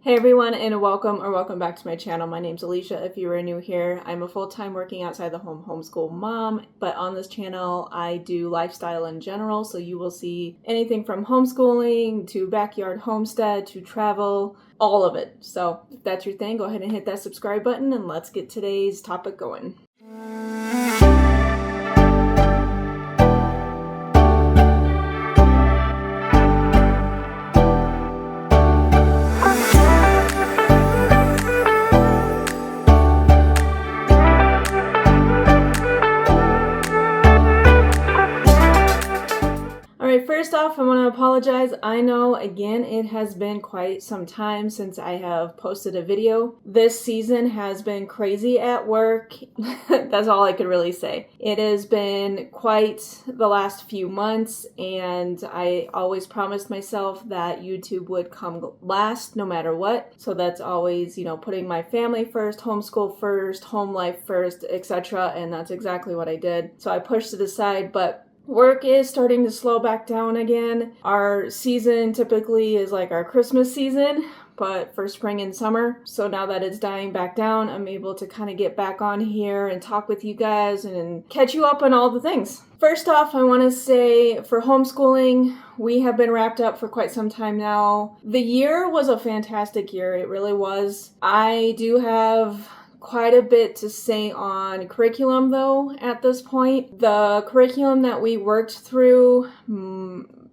Hey everyone, and welcome back to my channel. My name's Alicia. If you are new here, I'm a full-time working outside the home homeschool mom, but on this channel I do lifestyle in general, so you will see anything from homeschooling to backyard homestead to travel, all of it. So if that's your thing, go ahead and hit that subscribe button and let's get today's topic going. First off, I want to apologize. I know, again, it has been quite some time since I have posted a video. This season has been crazy at work. That's all I could really say. It has been quite the last few months, and I always promised myself that YouTube would come last no matter what. So that's always, putting my family first, homeschool first, home life first, etc. And that's exactly what I did. So I pushed it aside, but work is starting to slow back down again. Our season typically is like our Christmas season, but for spring and summer. So now that it's dying back down, I'm able to kind of get back on here and talk with you guys and catch you up on all the things. First off, I want to say for homeschooling, we have been wrapped up for quite some time now. The year was a fantastic year. It really was. I do have quite a bit to say on curriculum though at this point. The curriculum that we worked through,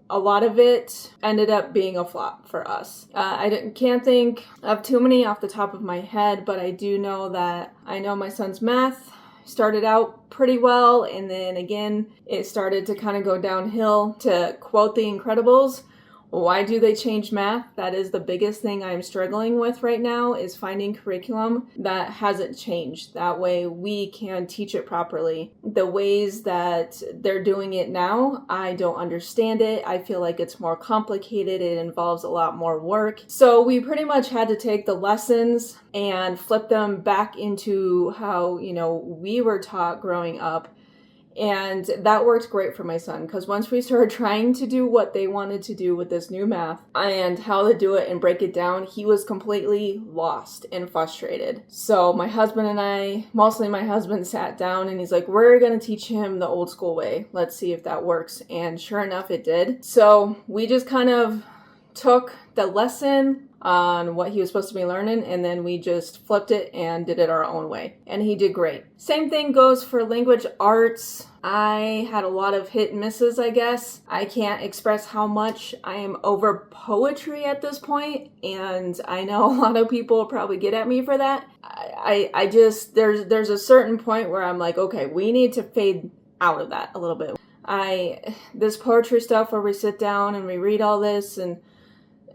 a lot of it ended up being a flop for us. I can't think of too many off the top of my head, but I do know that I know my son's math started out pretty well, and then again it started to kind of go downhill. To quote The Incredibles, why do they change math? That is the biggest thing I'm struggling with right now, is finding curriculum that hasn't changed. That way we can teach it properly. The ways that they're doing it now, I don't understand it. I feel like it's more complicated. It involves a lot more work. So we pretty much had to take the lessons and flip them back into how, we were taught growing up. And that worked great for my son, because once we started trying to do what they wanted to do with this new math and how to do it and break it down, he was completely lost and frustrated. So my husband and I, mostly my husband, sat down and he's like, we're going to teach him the old school way. Let's see if that works. And sure enough, it did. So we just kind of took the lesson on what he was supposed to be learning, and then we just flipped it and did it our own way. And he did great. Same thing goes for language arts. I had a lot of hit and misses, I guess. I can't express how much I am over poetry at this point, and I know a lot of people will probably get at me for that. I just, there's a certain point where I'm like, okay, we need to fade out of that a little bit. This poetry stuff where we sit down and we read all this, and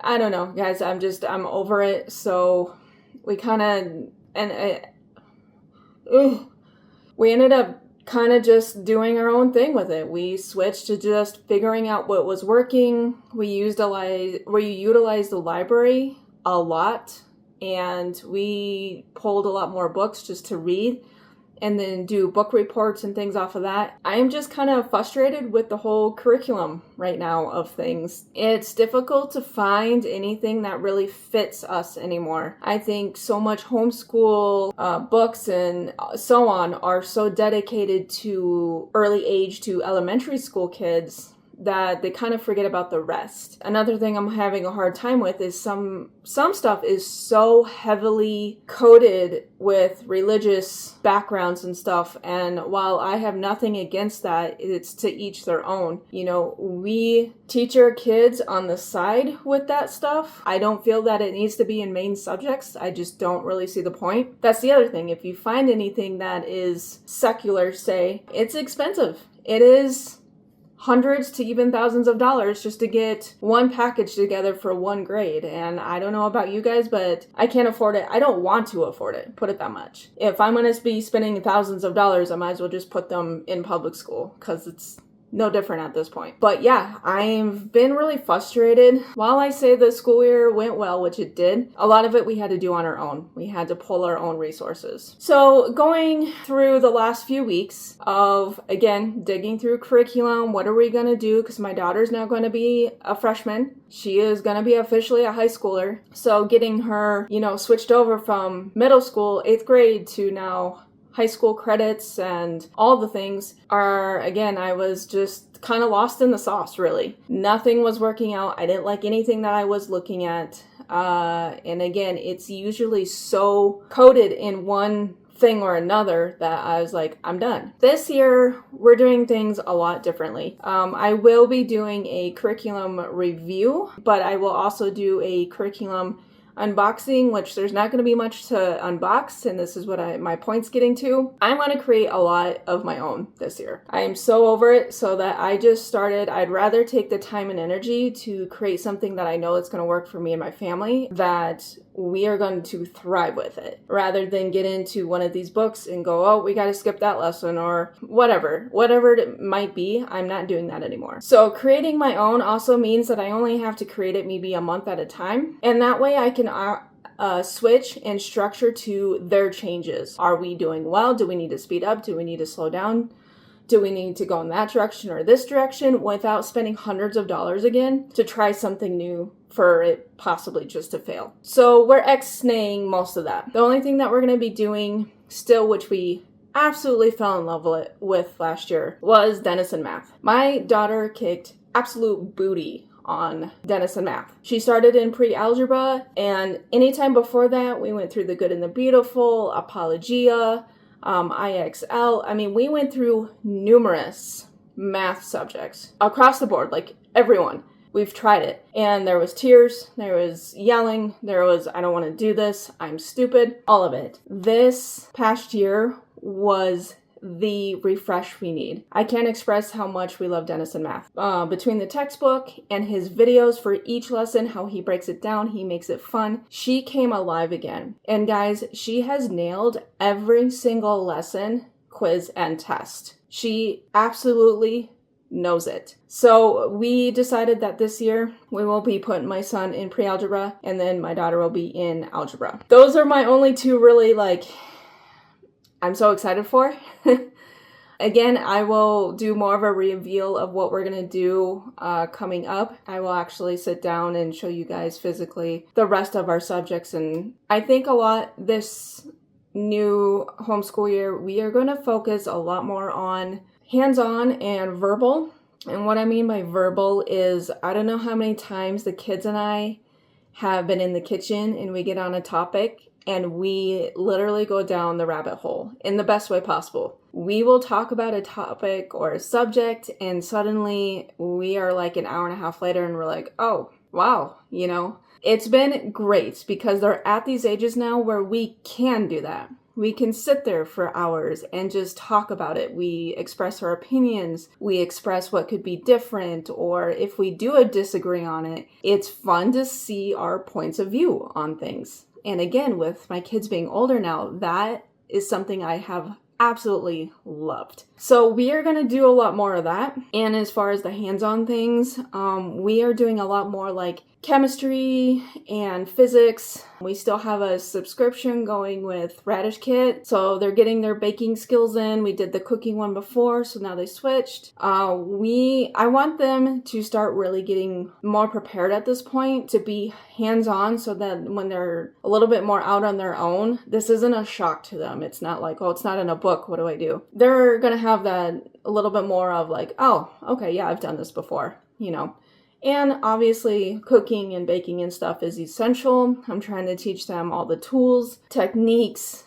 I don't know, guys, I'm over it. So we we ended up kind of just doing our own thing with it. We switched to just figuring out what was working. We utilized the library a lot, and we pulled a lot more books just to read and then do book reports and things off of that. I am just kind of frustrated with the whole curriculum right now of things. It's difficult to find anything that really fits us anymore. I think so much homeschool books and so on are so dedicated to early age to elementary school kids that they kind of forget about the rest. Another thing I'm having a hard time with is some stuff is so heavily coded with religious backgrounds and stuff, and while I have nothing against that, it's to each their own. We teach our kids on the side with that stuff. I don't feel that it needs to be in main subjects. I just don't really see the point. That's the other thing. If you find anything that is secular, say, it's expensive. It is hundreds to even thousands of dollars just to get one package together for one grade. And I don't know about you guys, but I can't afford it. I don't want to afford it, put it that much. If I'm going to be spending thousands of dollars, I might as well just put them in public school, because no different at this point. But yeah, I've been really frustrated. While I say the school year went well, which it did, a lot of it we had to do on our own. We had to pull our own resources. So going through the last few weeks of, again, digging through curriculum, what are we going to do? Because my daughter's now going to be a freshman. She is going to be officially a high schooler. So getting her, switched over from middle school, 8th grade, to now high school credits and all the things are, again, I was just kind of lost in the sauce, really. Nothing was working out. I didn't like anything that I was looking at. And again, it's usually so coded in one thing or another that I was like, I'm done. This year, we're doing things a lot differently. I will be doing a curriculum review, but I will also do a curriculum unboxing, which there's not going to be much to unbox, and this is what my point's getting to. I'm going to create a lot of my own this year. I am so over it, so that I just started. I'd rather take the time and energy to create something that I know it's going to work for me and my family, that we are going to thrive with it, rather than get into one of these books and go, oh, we got to skip that lesson, or whatever it might be. I'm not doing that anymore. So creating my own also means that I only have to create it maybe a month at a time, and that way I can switch and structure to their changes. Are we doing well? Do we need to speed up? Do we need to slow down? Do we need to go in that direction or this direction, without spending hundreds of dollars again to try something new for it possibly just to fail? So we're ex-naying most of that. The only thing that we're going to be doing still, which we absolutely fell in love with last year, was Denison Math. My daughter kicked absolute booty on Denison Math. She started in pre-algebra, and anytime before that, we went through the good and the beautiful, Apologia, IXL. I mean, we went through numerous math subjects across the board, like everyone. We've tried it. And there was tears, there was yelling, there was, I don't want to do this, I'm stupid, all of it. This past year was the refresh we need. I can't express how much we love Denison Math. Between the textbook and his videos for each lesson, how he breaks it down, he makes it fun. She came alive again. And guys, she has nailed every single lesson, quiz, and test. She absolutely knows it. So we decided that this year we will be putting my son in pre-algebra, and then my daughter will be in algebra. Those are my only two really, I'm so excited for. Again, I will do more of a reveal of what we're going to do coming up. I will actually sit down and show you guys physically the rest of our subjects. And I think a lot this new homeschool year, we are going to focus a lot more on hands-on and verbal. And what I mean by verbal is, I don't know how many times the kids and I have been in the kitchen and we get on a topic and we literally go down the rabbit hole in the best way possible. We will talk about a topic or a subject, and suddenly we are like an hour and a half later and we're like, oh, wow, It's been great because they're at these ages now where we can do that. We can sit there for hours and just talk about it. We express our opinions. We express what could be different, or if we do disagree on it, it's fun to see our points of view on things. And again, with my kids being older now, that is something I have absolutely loved. So we are going to do a lot more of that. And as far as the hands-on things, we are doing a lot more like chemistry and physics. We still have a subscription going with Radish Kit, so they're getting their baking skills in. We did the cooking one before, so now they switched. I want them to start really getting more prepared at this point to be hands-on, so that when they're a little bit more out on their own, this isn't a shock to them. It's not like, oh, it's not in a book, what do I do? They're gonna have that a little bit more of like, oh, okay, yeah, I've done this before, And obviously cooking and baking and stuff is essential. I'm trying to teach them all the tools, techniques,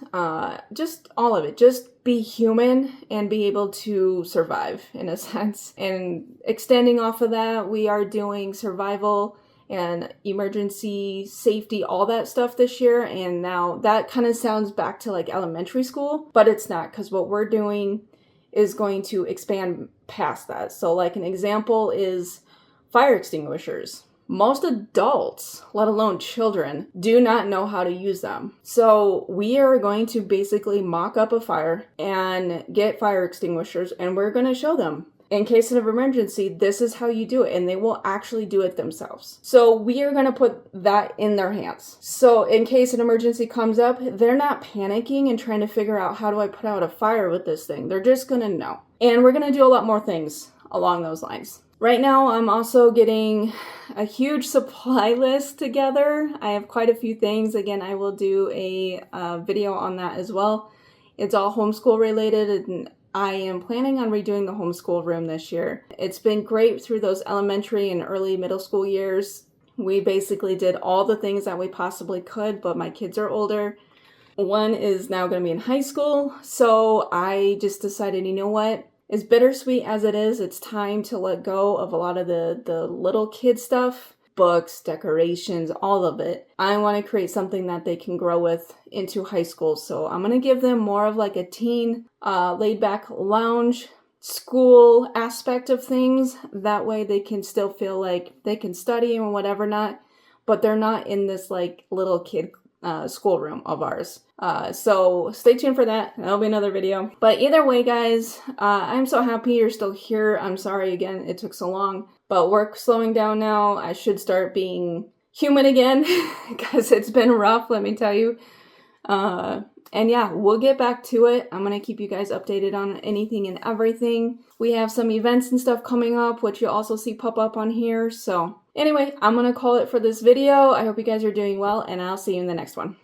just all of it. Just be human and be able to survive in a sense. And extending off of that, we are doing survival and emergency safety, all that stuff this year. And now that kind of sounds back to like elementary school, but it's not, because what we're doing is going to expand past that. So like an example is fire extinguishers. Most adults, let alone children, do not know how to use them. So we are going to basically mock up a fire and get fire extinguishers, and we're going to show them. In case of emergency, this is how you do it, and they will actually do it themselves. So we are going to put that in their hands. So in case an emergency comes up, they're not panicking and trying to figure out, how do I put out a fire with this thing? They're just going to know. And we're going to do a lot more things along those lines. Right now, I'm also getting a huge supply list together. I have quite a few things. Again, I will do a video on that as well. It's all homeschool related, and I am planning on redoing the homeschool room this year. It's been great through those elementary and early middle school years. We basically did all the things that we possibly could, but my kids are older. One is now going to be in high school, so I just decided, you know what? As bittersweet as it is, it's time to let go of a lot of the little kid stuff, books, decorations, all of it. I want to create something that they can grow with into high school. So I'm going to give them more of like a teen, laid back lounge school aspect of things. That way they can still feel like they can study and whatever not, but they're not in this like little kid schoolroom of ours. So stay tuned for that. That'll be another video. But either way, guys, I'm so happy you're still here. I'm sorry again, it took so long, but work's slowing down now. I should start being human again because it's been rough, let me tell you. And yeah, we'll get back to it. I'm going to keep you guys updated on anything and everything. We have some events and stuff coming up, which you'll also see pop up on here. So anyway, I'm going to call it for this video. I hope you guys are doing well, and I'll see you in the next one.